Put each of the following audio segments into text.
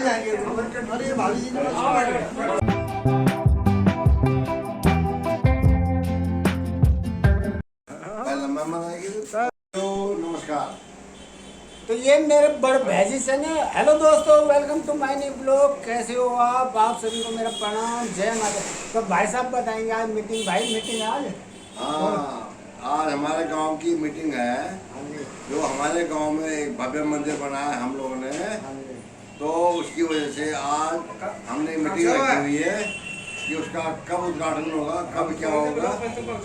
जाएंगे। अरे भाभी जी नमस्कार। नमस्कार। तो ये मेरे बड़ भैजी से ने हेलो दोस्तों, welcome to my new blog. कैसे हो आप सभी को मेरा प्रणाम, जय माता। तो भाई साहब बताएंगे आज मीटिंग, भाई मीटिंग आज। हाँ, आज हमारे गांव की मीटिंग है। जो हमारे गांव में एक भव्य मंदिर बना है हम लोगों ने, तो उसकी वजह से आज हमने मीटिंग रखी हुई है कि उसका कब उद्घाटन होगा, कब क्या होगा।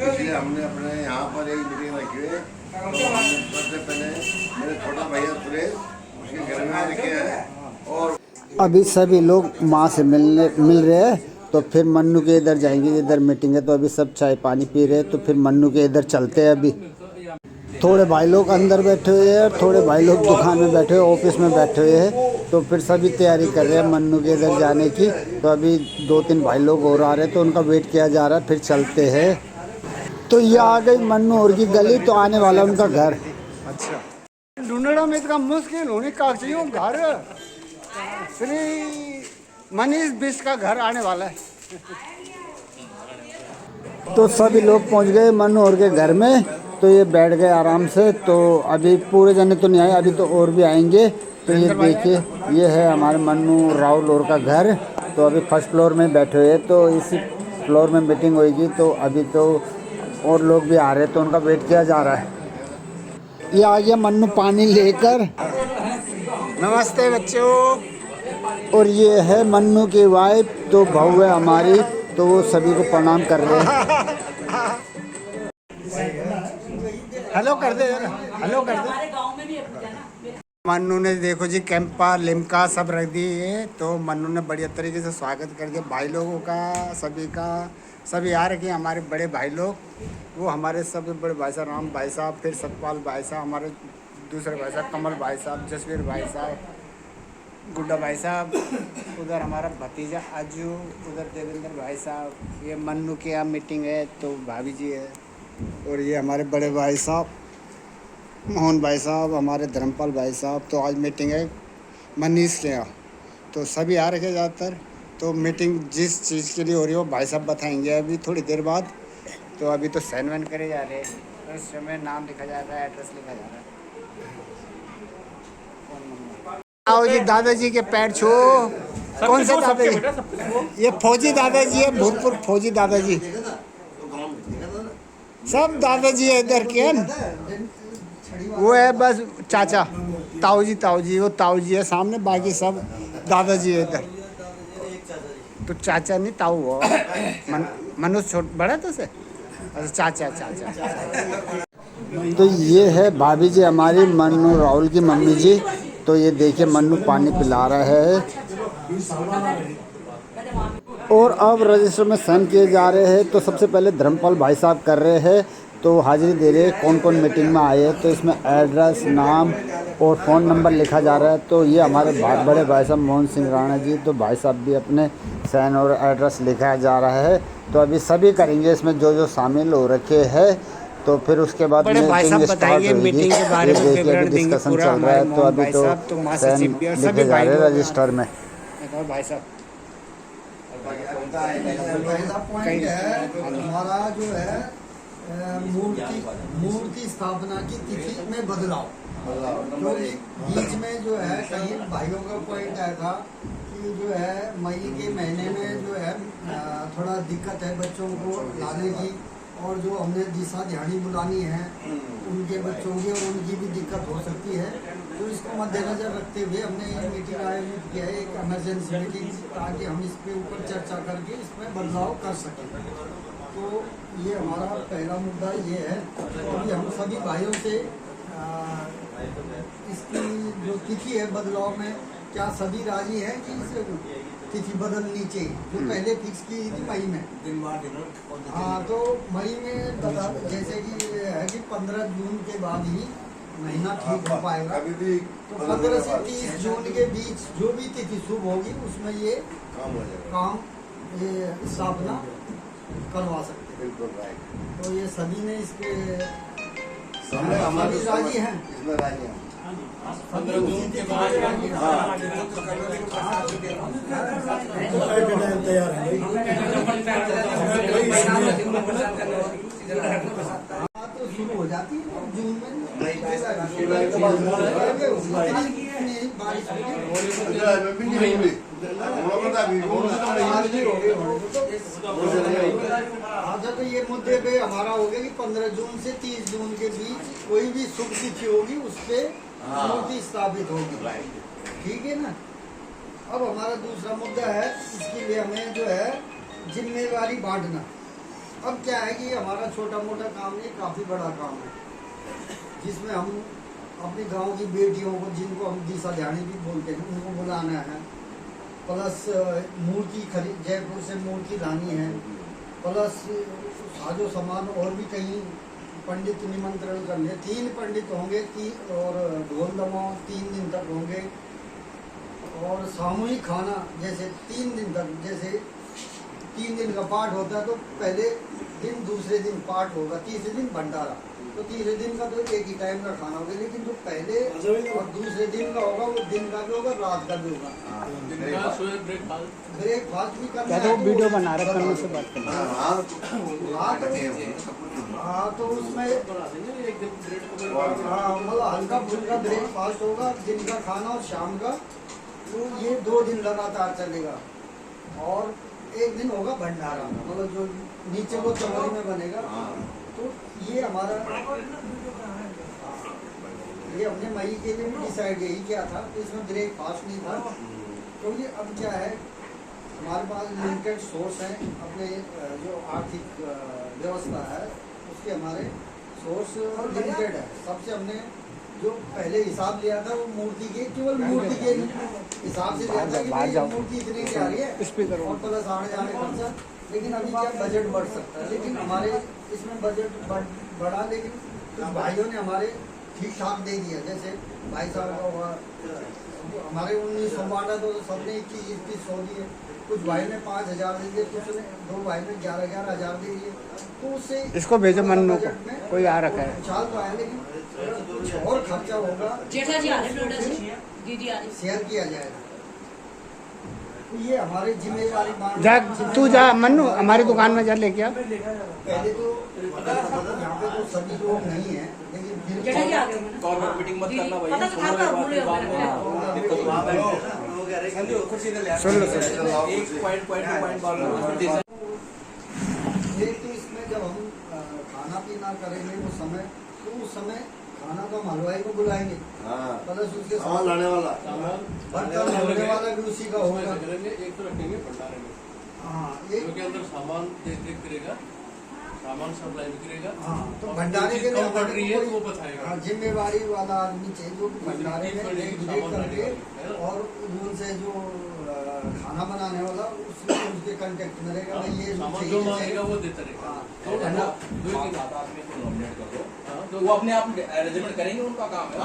इसलिए हमने अपने यहाँ पर एक मीटिंग रखी हुई है। तो हमने सबसे पहले मेरे छोटा भैया सुरेश उसके घर में रखे हैं और अभी सभी लोग माँ से मिल रहे हैं। तो फिर मन्नू के इधर जाएंगे, इधर मीटिंग है। तो अभी सब चाय पानी पी रहे हैं, तो फिर मन्नू के इधर चलते हैं। अभी थोड़े भाई लोग अंदर बैठे हुए हैं और थोड़े भाई लोग दुकान में बैठे हुए, ऑफिस में बैठे हुए हैं। तो फिर सभी तैयारी कर रहे हैं मन्नू के इधर जाने की। तो अभी 2-3 भाई लोग और आ रहे हैं, तो उनका वेट किया जा रहा है, फिर चलते हैं। तो ये आ गई मन्नू और की गली, तो आने वाला उनका घर। अच्छा, ढूंढना में इतना मुश्किल होने का चाहिए घर। श्री मनीष बिष्ट का घर आने वाला है। तो सभी लोग पहुंच गए मन्नू और के घर में। तो ये बैठ गए आराम से। तो अभी पूरे जने तो नहीं आए, अभी तो और भी आएंगे। तो ये देखिए, ये है हमारे मन्नू राहुल और का घर। तो अभी फर्स्ट फ्लोर में बैठे हुए, तो इसी फ्लोर में मीटिंग होगी। तो अभी तो और लोग भी आ रहे हैं, तो उनका वेट किया जा रहा है। ये आ गया मन्नू पानी लेकर। नमस्ते बच्चों। और ये है मन्नू की वाइफ, तो बहू है हमारी। तो वो सभी को प्रणाम कर रहे हैं। हेलो कर दे, हेलो कर दे। मन्नू ने देखो जी कैंपा लिमका सब रख दी है। तो मन्नू ने बढ़िया तरीके से स्वागत कर दिया भाई लोगों का, सभी का। सभी आ रखे हमारे बड़े भाई लोग, वो हमारे सब बड़े भाई साहब राम भाई साहब, फिर सतपाल भाई साहब, हमारे दूसरे भाई साहब कमल भाई साहब, जसवीर भाई साहब, गुड्डा भाई साहब, उधर हमारा भतीजा आजू, उधर देवेंद्र भाई साहब। ये मन्नू के यहाँ मीटिंग है, तो भाभी जी है। और ये हमारे बड़े भाई साहब मोहन भाई साहब, हमारे धर्मपाल भाई साहब। तो आज मीटिंग है मनीष के यहाँ, तो सभी आ रखे ज़्यादातर। तो मीटिंग जिस चीज़ के लिए हो रही है वो भाई साहब बताएंगे अभी थोड़ी देर बाद। तो अभी तो साइन वाइन करे जा रहे हैं, तो इस समय नाम लिखा जा रहा है, एड्रेस लिखा जा रहा है। आओ जी, दादाजी के पैर छू। कौन से दादाजी? ये फौजी दादाजी है, भूतपूर्व फौजी दादाजी। सब दादाजी है इधर के। वो है बस चाचा, ताऊ जी वो ताऊ जी है सामने, बाकी सब दादाजी है इधर। तो चाचा नहीं ताऊ हो। मनुष्य छोट बड़ा तो से, अच्छा चाचा। तो ये है भाभी जी हमारी, मन्नू राहुल की मम्मी जी। तो ये देखिए मन्नू पानी पिला रहा है। और अब रजिस्टर में साइन किए जा रहे हैं। तो सबसे पहले धर्मपाल भाई साहब कर रहे हैं, तो हाजिरी दे रहे हैं कौन कौन मीटिंग में आए हैं। तो इसमें एड्रेस, नाम और फ़ोन नंबर लिखा जा रहा है। तो ये हमारे बड़े भाई साहब मोहन सिंह राणा जी, तो भाई साहब भी अपने साइन और एड्रेस लिखा जा रहा है। तो अभी सभी करेंगे इसमें जो शामिल हो रखे हैं। तो फिर उसके बाद मीटिंग स्टार्ट होगी। ये देखिए अभी डिस्कशन चल रहा है। तो अभी तो साइन लिखे जा रहे हैं रजिस्टर में। भाई साहब हमारा जो है मूर्ति स्थापना की तिथि में बदलाव, जो बीच में जो है कहीं भाइयों का पॉइंट आया था कि जो है मई के महीने में जो है थोड़ा दिक्कत है बच्चों को लाने की, और जो हमने दिशा ध्यानी बुलानी है उनके बच्चों की, और उनकी भी दिक्कत हो सकती है। तो इसको मद्देनजर रखते हुए हमने ये मीटिंग आयोजित किया है, एक इमरजेंसी मीटिंग, ताकि हम इस पे ऊपर चर्चा करके इसमें बदलाव कर सकें। तो ये हमारा पहला मुद्दा ये है। तो अभी हम सभी भाइयों से इसकी जो तिथि है बदलाव में, क्या सभी राजी हैं कि इसे तिथि बदलनी चाहिए, जो पहले फिक्स की थी मई में। हाँ, तो मई में जैसे कि है कि 15 जून के बाद ही महीना ठीक हो पाएगा। तो 15 से 30 जून के बीच जो भी तिथि शुभ होगी उसमें ये काम ये स्थापना करवा सकते हैं। बिल्कुल राइट। तो ये सभी ने इसके हमारे राजी हैं। इसमें राजी हैं। 15 जून के बाद तो शुरू हो जाती है जून में बारिश अच्छा, तो ये मुद्दे पे हमारा हो गया कि 15 जून से 30 जून के बीच कोई भी शुभ तिथि होगी उस पे मूर्ति स्थापित होगी। ठीक है ना। अब हमारा दूसरा मुद्दा है, इसके लिए हमें जो है जिम्मेवारी बांटना। अब क्या है कि हमारा छोटा मोटा काम नहीं, काफी बड़ा काम है, जिसमें हम अपने गांव की बेटियों को, जिनको हम दिशा ध्यानी भी बोलते हैं, उनको बुलाना है। प्लस मूर्ति खरीद, जयपुर से मूर्ति लानी है। प्लस साजो सामान और भी कहीं पंडित निमंत्रण करने, 3 पंडित होंगे और ढोल दमाओ 3 दिन तक होंगे। और सामूहिक खाना जैसे 3 दिन तक, जैसे 3 दिन का पाठ होता है तो पहले दिन, दूसरे दिन पाठ होगा, तीसरे दिन भंडारा। तो तीसरे दिन का तो एक ही टाइम का खाना होगा, लेकिन जो पहले और दूसरे दिन का होगा वो दिन का भी होगा, रात का भी होगा। ब्रेकफास्ट भी करना है। वीडियो बना रहे हैं, से बात करना। हाँ, तो उसमें हाँ मतलब हल्का फुल्का ब्रेकफास्ट होगा, दिन का खाना और शाम का। तो ये 2 दिन लगातार चलेगा। और एक दिन होगा भंडारा, मतलब जो नीचे वो चमड़ी में बनेगा। तो ये हमारा, ये हमने मई के लिए भी डिसाइड यही किया था, तो इसमें ब्रेकफास्ट नहीं था। तो ये अब क्या है, हमारे पास लिमिटेड सोर्स हैं, अपने जो आर्थिक व्यवस्था है उसके हमारे सोर्स लिमिटेड है। सबसे हमने जो पहले हिसाब लिया था वो मूर्ति के, केवल मूर्ति के हिसाब से लिया था कि भाई मूर्ति इतने की आ रही है और प्लस आने जाने खर्चा। लेकिन अभी क्या बजट बढ़ सकता है, लेकिन हमारे इसमें बजट बढ़ा, लेकिन कुछ भाइयों ने हमारे ठीक ठाक दे दिया। जैसे भाई साहब का हुआ, हमारे 1900 बांटा तो सबने 21-2100 दिए। कुछ भाई ने 5000 दे दिए, कुछ ने 2 भाई ने 11,000 दे दिए। तो उससे इसको भेजो मन्नू को, कोई आ रखा है। चाल तो है, लेकिन कुछ और खर्चा होगा, जेठा जी आ रहे हैं, दीदी आ रही है। शेयर किया जाएगा। तो ये हमारी जिम्मेवारी बांट। जा, तू जा मन्नू, हमारी दुकान में जा लेके आ। पहले तो यहाँ पे तो सभी लोग नहीं है, लेकिन फिर जेठा जी आ गए हैं। गवर्नमेंट मीटिंग मत करना भाई, पता तो था का भूले हो गए। सुन लो एक पॉइंट बात एक तो इसमें जब हम खाना पीना करेंगे वो समय, तो उस समय खाना तो हम हलवाई को बुलाएंगे। प्लस उसके सामान लाने वाला, बर्तन धोने वाला भी उसी का होगा। एक तो रखेंगे भंडारे में, हाँ, क्योंकि अंदर सामान देख करेगा, सामान सप्लाई भी करेगा। हाँ, तो भंडारे के लिए कम पड़ रही है तो वो बताएगा। हाँ, जिम्मेवारी वाला आदमी चाहिए जो भंडारे में देख करके और उनसे जो खाना बनाने वाला उसके कांटेक्ट में रहेगा। भाई ये सामान जो मांगेगा वो देता रहेगा। हाँ, तो वो अपने आप अरेंजमेंट करेंगे, उनका काम है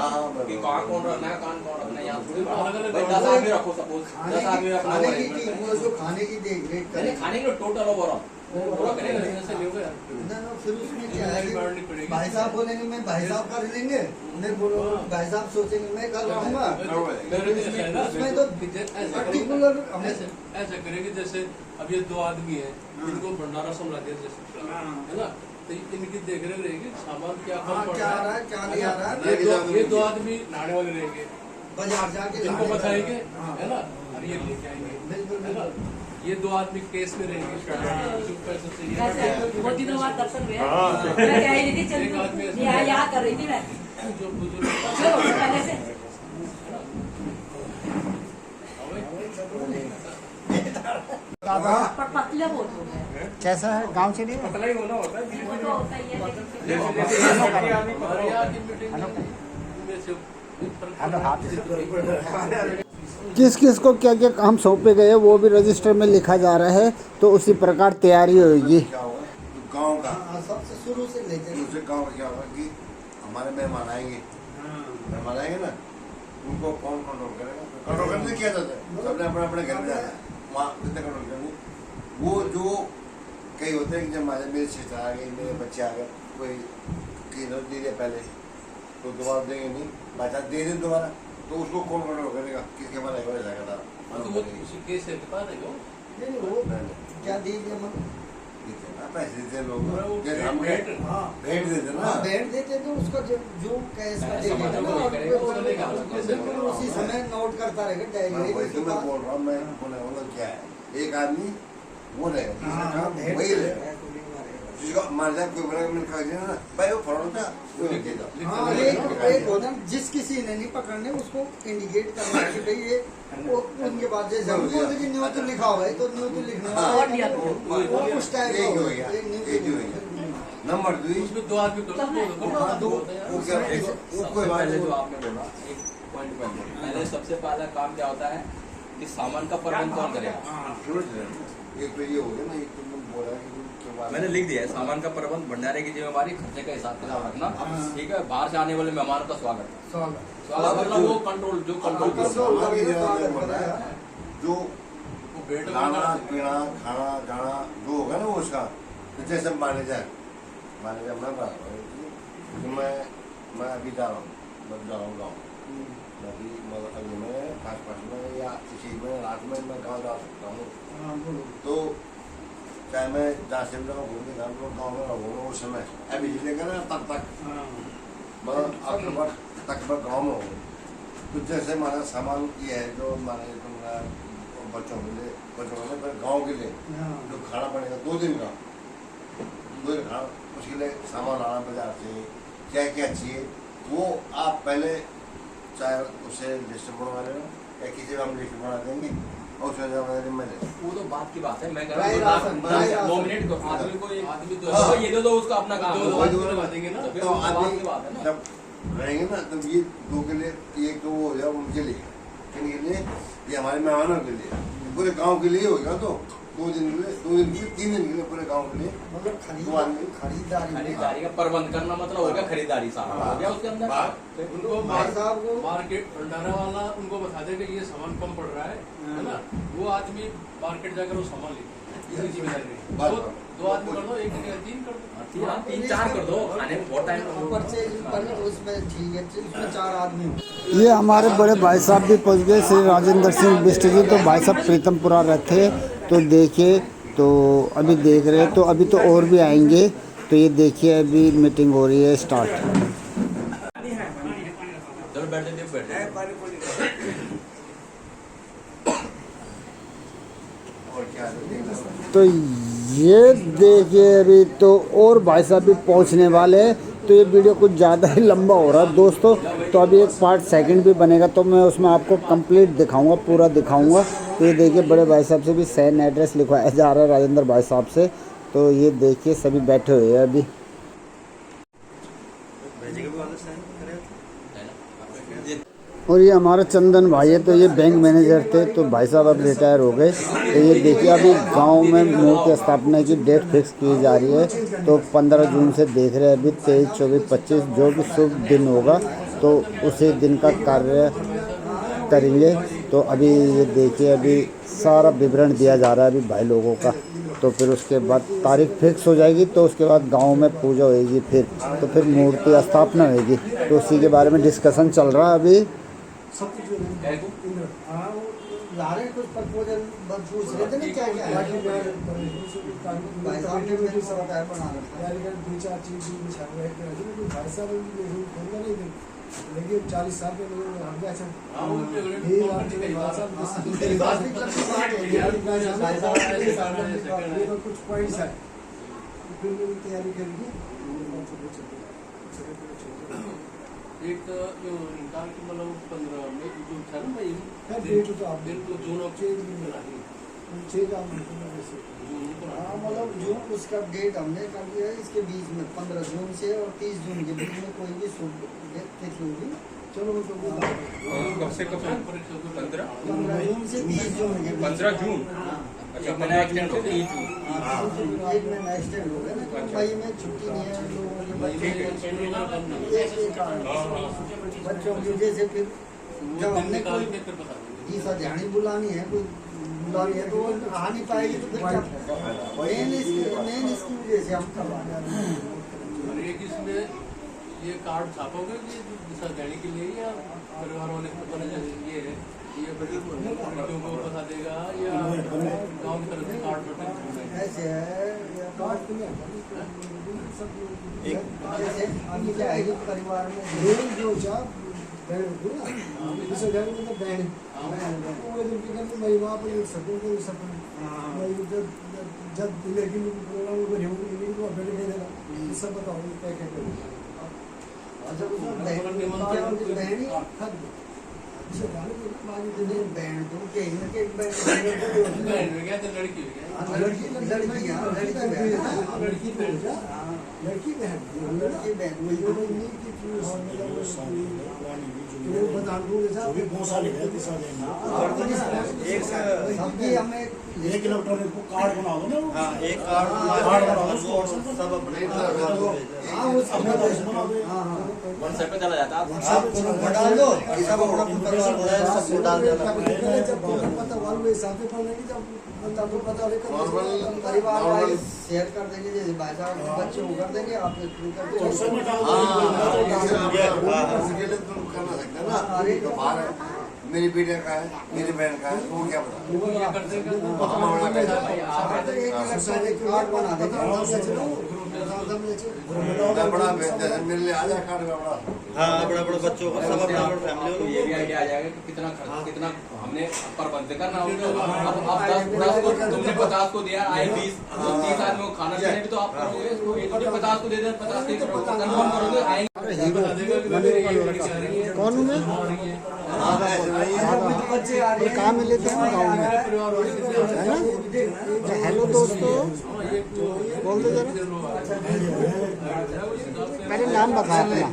कि कहाँ कौन रखना है, कहाँ कौन रखना है। यहाँ थोड़ी भाई 10 आदमी रखो, सपोज 10 आदमी रखना खाने की टीम, वो जो खाने की देख रेख करे, खाने के टोटल ओवरऑल पूरा करेंगे। ऐसे नहीं होगा। ना फिर उसमें क्या है कि भाई साहब बोलेंगे मैं भाई साहब कर लेंगे, मैं बोलो भाई साहब सोचेंगे मैं कर रहूंगा। उसमें तो पर्टिकुलर हमें ऐसा करेंगे जैसे अब ये 2 आदमी है, इनको भंडारा संभला दिया जैसे, है ना। तो इनकी देख रेख रहेगी, सामान क्या कम पड़ क्या आ रहा है क्या नहीं आ रहा है। ये 2 आदमी नहाने वाले रहेंगे, बाजार जाके इनको लाने बताएंगे, हाँ। है ना, और ये लेके आएंगे, बिल्कुल है ना। ये 2 आदमी केस में रहेंगे, जो पैसे चाहिए। बहुत दिनों बाद दर्शन हुए। मैं कह रही थी चल, यहाँ कर रही थी मैं, जो बुजुर्ग चलो पहले से। पर पतले बहुत हो गए। कैसा है गांव चलिए। पतला ही होना होता है। वो तो होता ही है, लेकिन हमारे यहाँ की मीटिंग में से किस किस को क्या क्या काम सौंपे गए वो भी रजिस्टर में लिखा जा रहा है, तो उसी प्रकार तैयारी होगी। क्या होगा गाँव का, हाँ, सबसे शुरू से लेकर दूसरे गाँव का क्या होगा कि हमारे मेहमान आएंगे, मेहमान आएंगे ना, उनको कौन कंट्रोल करेगा? कंट्रोल करने किया जाता है, सबने अपने अपने घर में जाना है, वहाँ कितने कंट्रोल करेंगे। वो जो कई होते हैं कि जब मेरे सिस्टर आ गई, मेरे बच्चे आ गए, कोई दे दिया पहले तो दोबारा देंगे नहीं, बचा दे दे दोबारा, तो उसको कौन कंट्रोल करेगा, किसके पास है ऐसा करता तो वो उसी केस है बता रहे हो नहीं वो क्या दे दिया मतलब पैसे देते लोग, वो जैसे हम भेंट- हाँ भेंट देते ना, भेंट देते तो उसका जो कैश का समझ देगा में ना वही करेगा, उसका लेगा, बिल्कुल उसी समय नोट करता रहेगा डायरी वही तो मैं बोल रहा हूँ, मैं बोले मतलब क्या है, एक आदमी वो रहेगा, जिसका काम भेंट वही रहेगा, देगा। जिसका मर जाए कोई बड़ा मिल खा ना भाई वो फरौन था वो लिख दे दो। हाँ एक होता है जिस किसी ने नहीं पकड़ने उसको इंडिकेट करना है कि भाई ये वो उनके बाद जैसे हम बोलते कि न्यू तो लिखा हुआ है तो न्यू तो लिखना हाँ, और लिया तो। वो उस टाइम एक का हो गया, एक न्यू एक ही हो गया। नंबर 2 उसमें 2 आदमी करो वो क्या देखो, वो सबसे कोई बात पहले नहीं, जो आपने बोला एक पॉइंट पहले सबसे पहला काम क्या होता है कि सामान का प्रबंध कौन करेगा। सुनो जरा, एक तो ये हो गया ना, एक तो तुम बोला कि के बाद मैंने लिख दिया है, सामान का प्रबंध, भंडारे की जिम्मेवारी, खर्चे का हिसाब किताब रखना, ठीक है। बाहर से आने वाले मेहमानों का स्वागत स्वागत मतलब वो कंट्रोल जो कंट्रोल सामान की जगह बोला है, जो वो भेंट खाना पीना खाना गाना जो होगा ना वो उसका, तो जैसे मैनेजर मैं बता रहा हूँ कि मैं अभी जा रहा हूँ, मैं जा रहा हूँ गाँव, अभी मतलब अभी मैं 5 में या किसी में रात में मैं गाँव जा सकता हूँ, तो चाहे मैं जहाँ से घूमने गाँव में रहूँगा उस समय अभी लेकर तब तक मतलब अक्टूबर तक मैं गाँव में हूँ, तो जैसे हमारा सामान ये है जो हमारे तुम्हारा बच्चों के लिए फिर गाँव के लिए जो खाना पड़ेगा 2 दिन का, 2 दिन खाना, उसके लिए सामान आना बाजार से क्या क्या चाहिए वो आप पहले चाहे उसे लिस्ट बनवा लेना या किसी भी हम लिस्ट बना देंगे और उसमें जब मिले वो तो बात की बात है। मैं कह ड्राई रहा राशन, हूँ ड्राई राशन। नॉमिनेट को आदमी को आदमी तो तो ये दे दो उसका अपना काम दो है। आदमी लगा देंगे ना तो फिर तो वो बात आदमी की बात है ना। जब रहेंगे ना तब ये 2 के लिए, एक तो वो हो जाए उनके लिए, किन के लिए, ये हमारे मेहमानों के लिए, पूरे गांव के लिए होगा, तो 2 दिन के लिए, 2 दिन के लिए, 3 दिन के लिए पूरे गांव के लिए मतलब खरीदारी में खरीदारी का प्रबंध करना मतलब हो गया खरीदारी, सामान हो गया उसके अंदर। उनको भाई साहब को मार्केट भंडारा वाला उनको बता दे कि ये सामान कम पड़ रहा है ना, वो आदमी मार्केट जाकर वो सामान ले इसकी जिम्मेदारी नहीं। बस। 2 आदमी कर दो, 1 दिन या 3 कर दो। 3-4 कर दो, खाने में बहुत टाइम लगेगा। परचेज पर उसमें ठीक है, उसमें 4 आदमी हो। ये हमारे बड़े भाई साहब भी पहुंच गए, श्री राजेंद्र सिंह बिष्ट जी। तो भाई साहब प्रीतमपुरा रहते, तो देखिए, तो अभी देख रहे हैं, तो अभी तो और भी आएंगे। तो ये देखिए अभी मीटिंग हो रही है स्टार्ट। चलो बैठे और क्या तो ये देखिए अभी तो और भाई साहब भी पहुंचने वाले हैं। तो ये वीडियो कुछ ज़्यादा ही लंबा हो रहा है दोस्तों, तो अभी एक पार्ट सेकंड भी बनेगा, तो मैं उसमें आपको कंप्लीट दिखाऊंगा, पूरा दिखाऊंगा। तो ये देखिए बड़े भाई साहब से भी सेंड एड्रेस लिखवाया जा रहा है राजेंद्र भाई साहब से। तो ये देखिए सभी बैठे हुए हैं अभी। और ये हमारा चंदन भाई है, तो ये बैंक मैनेजर थे, तो भाई साहब अब रिटायर हो गए। तो ये देखिए अभी गांव में मूर्ति स्थापना की डेट फिक्स की जा रही है, तो 15 जून से देख रहे हैं अभी 23, 24, 25 जो भी शुभ दिन होगा तो उसी दिन का कार्य करेंगे। तो अभी ये देखिए अभी सारा विवरण दिया जा रहा है अभी भाई लोगों का। तो फिर उसके बाद तारीख फिक्स हो जाएगी, तो उसके बाद गांव में पूजा होएगी, तो फिर मूर्ति स्थापना होएगी। तो उसी के बारे में डिस्कशन चल रहा है अभी। हाँ वो ला रहे कुछ प्रपोजल बस पूछ रहे थे ना क्या क्या है भाई साहब ने मेरे सब बताया बना रखा है। 2-4 चीज बिछा हुआ है कि भाई साहब खोलना नहीं थे, लेकिन 40 साल के लोग हम क्या हाँ, उनके ये बात कई भाई बात साहब मेरी बात भी क्लब की बात है यार, भाई साहब के सामने भी बात है। ये तो कुछ पॉइंट्स है, फिर मेरी तैयारी करेंगे। एक जो निकाल के मतलब 15 में जो था ना भाई, खैर डेट तो आप दिन को जून और चेंज बना दी। 6 काम वैसे हाँ मतलब जून उसका डेट हमने कर दिया है, इसके बीच में 15 जून से और 30 जून के बीच में कोई भी शुभ तिथि होगी। चलो वो तो कब से कब तक? 15 15 जून से 30 जून के बीच 15 जून? अच्छा, महीना एक्सटेंड हो गया। 1 महीना एक्सटेंड हो गया ना, क्योंकि मई में छुट्टी नहीं है लोगों की, बच्चों की जैसे फिर जब हमने निकाल कोई के फिर बता देंगे। गीता ध्यानी बुलानी है, कोई बुलानी है तो वो आ नहीं पाएगी, तो फिर मेन इसकी वजह से हम करवा रहे हैं। और एक इसमें ये कार्ड छापोगे कि दिशा देने के लिए या परिवार वाले को ये है ये लड़कियों को बता देगा या गाँव की तरफ से कार्ड बटन ऐसे है कार्ड तो नहीं जैसे अभी क्या है कि परिवार में बहन जो जा बहन होती है ना जिसे घर में बहन वो जब की करते मैं वहाँ पर सकूँ तो सकूँ मैं जब लड़की में प्रोग्राम को नहीं तो बैठ गए ना सब बताओ क्या क्या करूँ अच्छा उसमें बहन बहन तो के लड़की लड़की बहन हमें एक इलेक्ट्रॉनिक को कार्ड बना दो ना। हाँ, एक कार्ड बना दो सब अपने व्हाट्सएप पे चला जाता है आप डाल दो सब अपना परिवार बनाया सब डाल देना परिवार वाइज शेयर कर देंगे जैसे भाई साहब बच्चे वो कर देंगे आप मेरी बेटे का है मेरी बहन का है वो क्या बता वो ये कर देगा कार्ड बना देंगे बड़ा जैसे मेरे लिए आ जाए कार्ड में बड़ा हाँ बड़ा बड़ा बच्चों का सब अपना फैमिली ये भी आइडिया आ जाएगा कि कितना खर्च कितना हमने पर बंद करना होगा। अब 10 को तुमने 50 को दिया आए 20 30 आदमी को खाना देने भी तो आप करोगे 50 को दे दे 50 के कंफर्म करोगे आएंगे कौन हूँ मैं? बच्चे आ रहे हैं कहाँ मिले थे हम गाँव में, है ना? हेलो दोस्तों बोल दो जरा, पहले नाम बता अपना।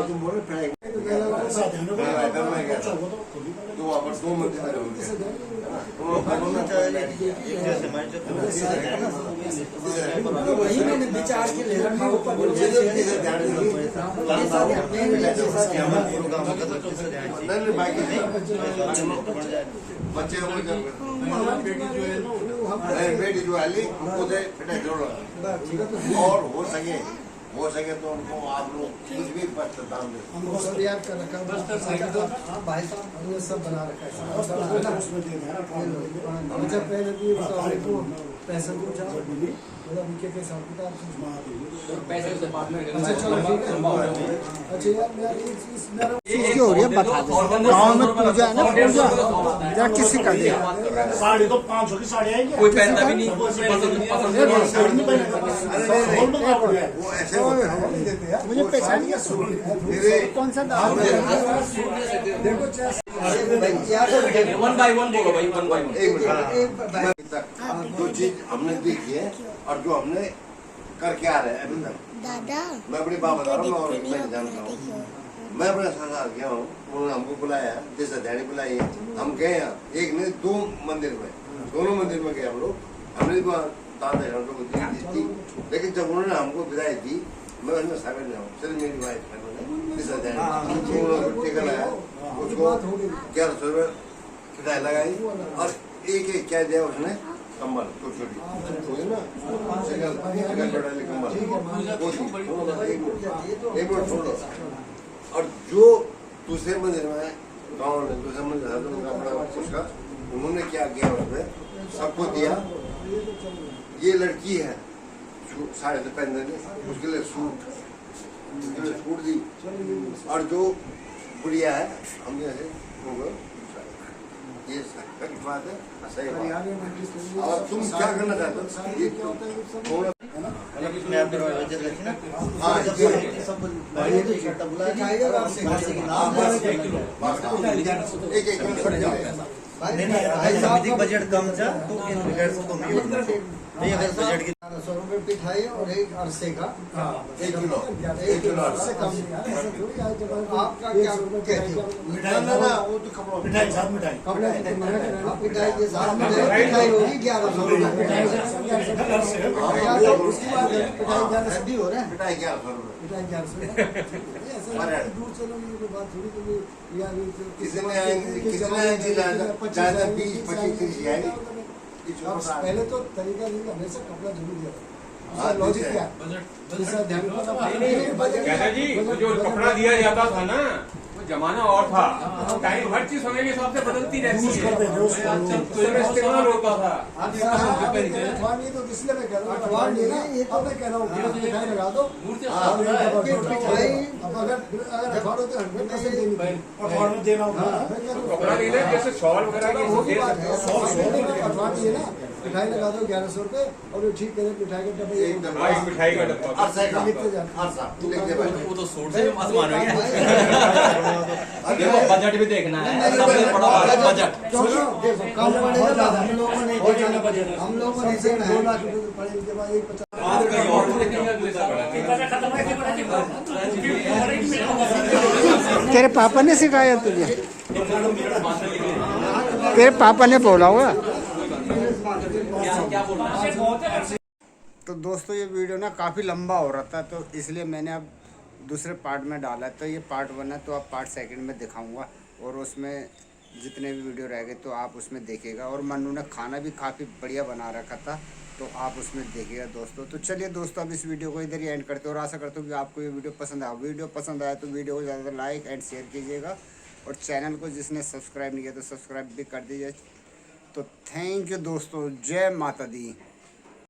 तुम बोले तो वहाँ पर 2 मंदिर वही मैंने विचार के ले बच्चे बेटी जो है और हो सके तो उनको आप लोग कुछ भी पत्र दान दे हमको सब याद कर रखा है भाई साहब ये सब बना रखा है अच्छा पहले भी को पैसे को जाओ मतलब उनके के हिसाब किताब पैसे से बाद में अच्छा चलो ठीक है अच्छा यार मैं इस मेरा चीज हो रही है बता दो, गाँव में पूजा है ना, पूजा या किसी का दिया साड़ी तो 500 की साड़ी आएगी कोई पहनता भी नहीं पसंद वो ऐसे होता है मुझे पहचान कौन सा दाम देखो वन बाय वन बोलो भाई वन बाय वन एक मिनट जो चीज हमने देखी है और जो हमने करके आ रहे हैं अभी तक दादा मैं अपनी बात बता रहा हूँ और मैं जानता हूँ मैं अपने साथ गया हूँ उन्होंने हमको बुलाया जैसे ध्यान बुलाई है हम गए हैं एक नहीं 2 मंदिर में दोनों मंदिर में गए हम लोग हमने दादा घंटों को दी थी लेकिन जब उन्होंने हमको विदाई दी मैं उसमें शामिल नहीं हूँ सिर्फ मेरी वाइफ है जैसा ध्यान टीका लगाया उसको 1100 रुपये विदाई लगाई और एक क्या दिया उसने कम्बल छोटी ना कम्बल एक मिनट छोड़ दो और जो दूसरे मंदिर में गाँव में दूसरे मंदिर है बड़ा उसका उन्होंने क्या किया उसमें सबको दिया ये लड़की है साढ़े से पहनने उसके लिए सूट दी और जो गुड़िया है हम जैसे ये बात है सही बात और तुम क्या करना चाहते हो ये बजट कम था तो बजट की 1200 रुपये पिठाई और एक अरसे का 1 किलो अरसे कम आपका क्या कहते हो ना वो तो कपड़ा मिठाई साथ मिठाई आप पिठाई के साथ पिठाई होगी 1100 रुपये उसके बाद पिठाई हड्डी हो रहा है पिटाई 1100 रुपये कितने आएंगे ज़्यादा 20-25-30 आएंगे पहले तो तरीका नहीं हमेशा कपड़ा जरूर दिया उसका लॉजिक क्या है? इसका ध्यान कहता जी जो कपड़ा दिया जाता था ना वो जमाना और था। टाइम हर चीज समय के हिसाब से बदलती रहती है। इस्तेमाल होता था। अठवान नहीं तो इसलिए मैं कह रहा हूँ अठवान नहीं ना, अब मैं कह रहा हूँ मिठाई लगा दो। अगर अठवान होते 100% देनी कपड़ा लेना जैसे शॉल वगैरह की वो दे सकते हो। अठवान नहीं है ना, मिठाई लगा दो 1100 रुपए और ठीक करे मिठाई का डब्बा एक डब्बा हाँ, एक मिठाई का डब्बा। वो तो सोच से आसमान हो गया। देखो बजट भी देखना है, सबसे बड़ा बात है बजट। सुनो, देखो कम पड़ेगा तो हम लोगों ने हम लोगों ने देना 2 है। लाख रुपए पड़े इनके बाद 150 तेरे पापा ने सिखाया तुझे? तेरे पापा ने बोला होगा। क्या बोलना है? तो दोस्तों ये वीडियो ना काफ़ी लंबा हो रहा था, तो इसलिए मैंने अब दूसरे पार्ट में डाला है। तो ये पार्ट 1 है, तो अब पार्ट 2 में दिखाऊंगा, और उसमें जितने भी वीडियो रह गए तो आप उसमें देखिएगा। और मन्नू ने खाना भी काफ़ी बढ़िया बना रखा था, तो आप उसमें देखिएगा दोस्तों। तो चलिए दोस्तों, अब इस वीडियो को इधर ही एंड करते हैं, और आशा करता हूँ कि आपको ये वीडियो पसंद आया। वीडियो पसंद आया तो वीडियो को ज़्यादा लाइक एंड शेयर कीजिएगा, और चैनल को जिसने सब्सक्राइब नहीं किया तो सब्सक्राइब भी कर दीजिए। तो थैंक यू दोस्तों, जय माता दी।